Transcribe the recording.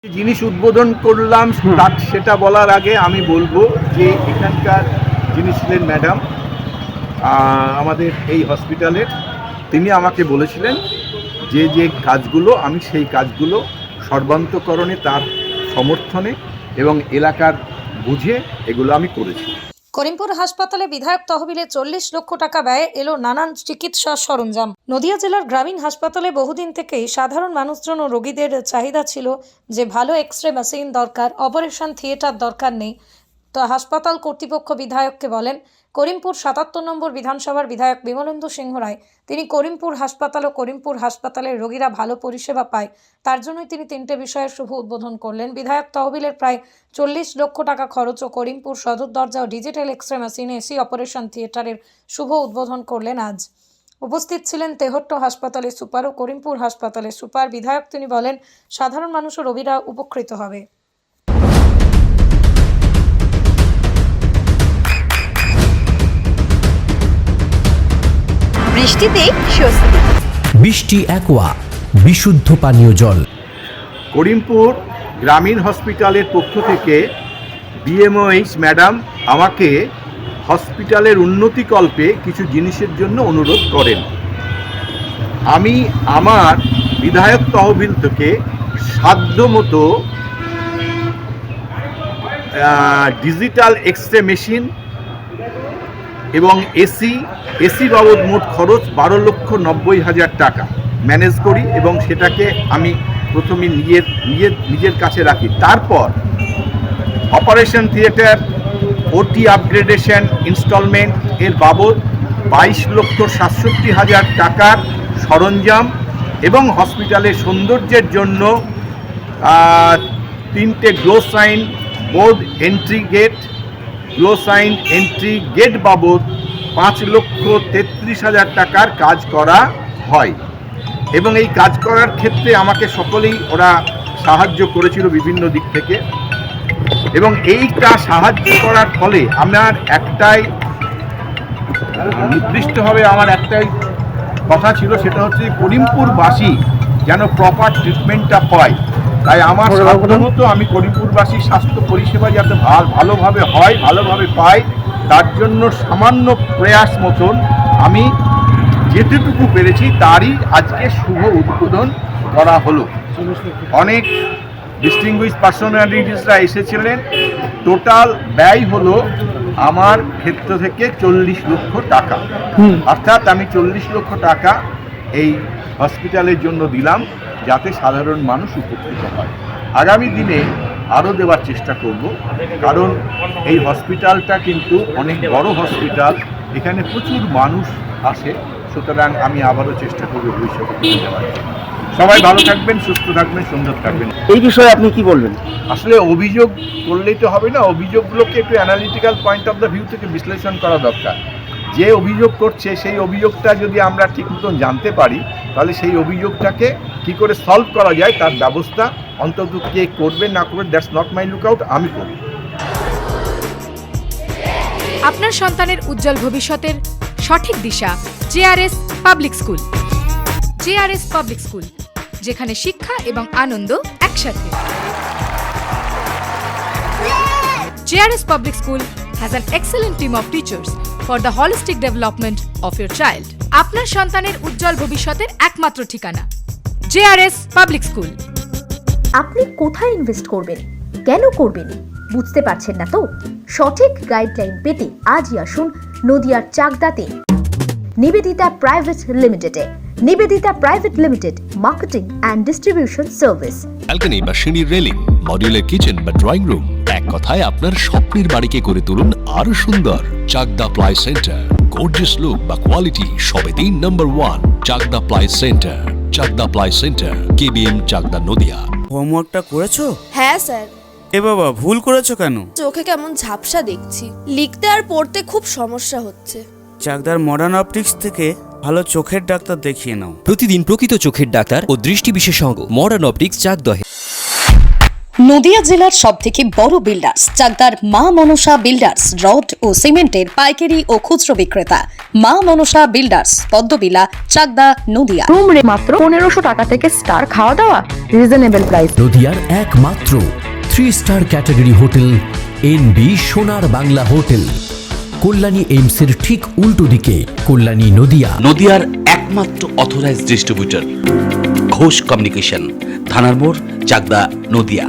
জিনিস উদ্বোধন করলাম সেটা বলার আগে আমি বলবো যে এখানকার যিনি ছিলেন ম্যাডাম আমাদের এই হসপিটালের, তিনি আমাকে বলেছিলেন যে যে কাজগুলো আমি সেই কাজগুলো সর্বান্তকরণে তার সমর্থনে এবং এলাকার বুঝে এগুলো আমি করেছি। করিমপুর হাসপাতালে বিধায়ক তহবিলে 40 লক্ষ টাকা ব্যয়ে এলো নানান চিকিৎসা সরঞ্জাম। নদিয়া জেলার গ্রামীণ হাসপাতালে বহুদিন থেকেই সাধারণ মানুষজন ও রোগীদের চাহিদা ছিল যে ভালো এক্সরে মেশিন দরকার, অপারেশন থিয়েটার দরকার নেই। তো হাসপাতাল কর্তৃপক্ষ বিধায়ককে বলেন, করিমপুর 77 নম্বর বিধানসভার বিধায়ক বিমলেন্দু সিংহ রায় তিনি করিমপুর হাসপাতাল ও করিমপুর হাসপাতালের রোগীরা ভালো পরিষেবা পায়, তার জন্যই তিনি 3টে বিষয়ের শুভ উদ্বোধন করলেন। বিধায়ক তহবিলের প্রায় 40 লক্ষ টাকা খরচ ও করিমপুর সদর দরজা ও digital x-ray machine, AC operation থিয়েটারের শুভ উদ্বোধন করলেন আজ। উপস্থিত ছিলেন তেহট্ট হাসপাতালের সুপার ও করিমপুর হাসপাতালের সুপার। বিধায়ক তিনি বলেন, সাধারণ মানুষ ও রোগীরা উপকৃত হবে। বৃষ্টিতে স্বস্তি। বৃষ্টি অ্যাকোয়া বিশুদ্ধ পানীয় জল। করিমপুর গ্রামীণ হসপিটালের পক্ষ থেকে বিএমওএইচ ম্যাডাম আমাকে হসপিটালের উন্নতিকল্পে কিছু জিনিসের জন্য অনুরোধ করেন। আমি আমার বিধায়ক তহবিল থেকে সাধ্যমতো ডিজিটাল এক্সরে মেশিন এবং এসি বাবদ মোট খরচ 12,90,000 টাকা ম্যানেজ করি এবং সেটাকে আমি প্রথমে নিজের কাছে রাখি। তারপর অপারেশন থিয়েটার, ওটি আপগ্রেডেশন ইনস্টলমেন্ট এর বাবদ 22,67,000 টাকার সরঞ্জাম এবং হসপিটালের সৌন্দর্যের জন্য 3টে glow sign board glow sign entry gate বাবদ 5,33,000 টাকার কাজ করা হয় এবং এই কাজ করার ক্ষেত্রে আমাকে সকলেই ওরা সাহায্য করেছিল বিভিন্ন দিক থেকে। এবং এইটা সাহায্য করার ফলে আমার নির্দিষ্টভাবে আমার একটাই কথা ছিল, সেটা হচ্ছে করিমপুরবাসী যেন প্রপার ট্রিটমেন্টটা পায়। তাই আমার সাধ্যমতো আমি করিমপুরবাসীর স্বাস্থ্য পরিষেবা যাতে ভালোভাবে হয়, ভালোভাবে পায়, তার জন্য সামান্য প্রয়াস মতন আমি যেটুকু পেরেছি তারই আজকে শুভ উদ্বোধন করা হলো। অনেক ডিস্টিংগুইশ পার্সোনালিটিসরা এসেছিলেন। টোটাল ব্যয় হলো আমার ক্ষেত্র থেকে 40 লক্ষ টাকা। অর্থাৎ আমি 40 লক্ষ টাকা এই হসপিটালের জন্য দিলাম যাতে সাধারণ মানুষ উপকৃত হয়। আগামী দিনে আরও দেওয়ার চেষ্টা করব, কারণ এই হসপিটালটা কিন্তু অনেক বড় হসপিটাল, এখানে প্রচুর মানুষ আসে। সুতরাং আমি আবারও চেষ্টা করব ভবিষ্যতে দেওয়ার। সবাই ভালো থাকবেন, সুস্থ থাকবেন, সুন্দর থাকবেন। এই বিষয়ে আপনি কি বলবেন? আসলে অভিযোগ করলেই তো হবে না, অভিযোগগুলোকে একটু analytical point of the view থেকে বিশ্লেষণ করা দরকার। যে অভিযোগ করছে সেই অভিযোগটা যদি আমরা ঠিক মতন জানতে পারি, তাহলে সেই অভিযোগটাকে কি করে সলভ করা যায় তার ব্যবস্থা অন্তত কে করবে না করবে, দ্যাটস নট মাই লুকআউট, আমি করব। আপনার সন্তানের উজ্জ্বল ভবিষ্যতের সঠিক দিশা JRS public school. JRS public school, যেখানে শিক্ষা এবং আনন্দ একসাথে। JRS public school has an excellent team of teachers for the holistic development of your child. আপনার সন্তানের উজ্জ্বল ভবিষ্যতের একমাত্র ঠিকানা জেআরএস পাবলিক স্কুল। আপনি কোথায় ইনভেস্ট করবেন, কেন করবেন, বুঝতে পারছেন না তো? সঠিক গাইডলাইন পেতে আজই আসুন নদিয়ার চাকদাতে নিবেদিতা প্রাইভেট লিমিটেডে। Nivedita private limited, marketing and distribution service. Balcony বা সিঁড়ির রেলিং, মডিউলার কিচেন বা ড্রয়িং রুম, এক কথায় আপনার স্বপ্নের বাড়িকে করে তুলুন আরো সুন্দর। Chakdah ply centre, gorgeous look বা কোয়ালিটি সবেতেই number 1। Chakdah ply centre, Chakdah ply centre, KBM, Chakdah, Nadia. হোমওয়ার্কটা করেছো? হ্যাঁ স্যার। এ বাবা, ভুল করেছো কেন? চোখে কেমন ঝাপসা দেখছি, লিখতে আর পড়তে খুব সমস্যা হচ্ছে। চাকদার মডার্ন অপটিক্স থেকে ভালো চোখের ডাক্তার দেখিয়ে নাও। প্রতিদিন প্রকৃত চোখের ডাক্তার ও দৃষ্টি বিশেষজ্ঞ মডার্ন অপটিক্স চাকদহে। নদিয়া জেলার সবথেকে বড় বিল্ডার্স চাকদার মা মনসা বিল্ডার্স রড ও সিমেন্টের পাইকারি ও খুচরো বিক্রেতা মা মনসা বিল্ডার্স পদ্মবিলা চাকদা নদিয়া। রুম রে মাত্র 1500 টাকা থেকে স্টার, খাওয়া দাওয়া রিজনেবল প্রাইস। নদিয়ার একমাত্র 3 স্টার ক্যাটাগরি হোটেল এনবি সোনার বাংলা হোটেল, কল্যাণী এইমসের ঠিক উল্টো দিকে, কল্যাণী নদিয়া। নদিয়ার একমাত্র অথরাইজড ডিস্ট্রিবিউটর ঘোষ কমিউনিকেশন, থানার মোড়, চাকদা, নদিয়া।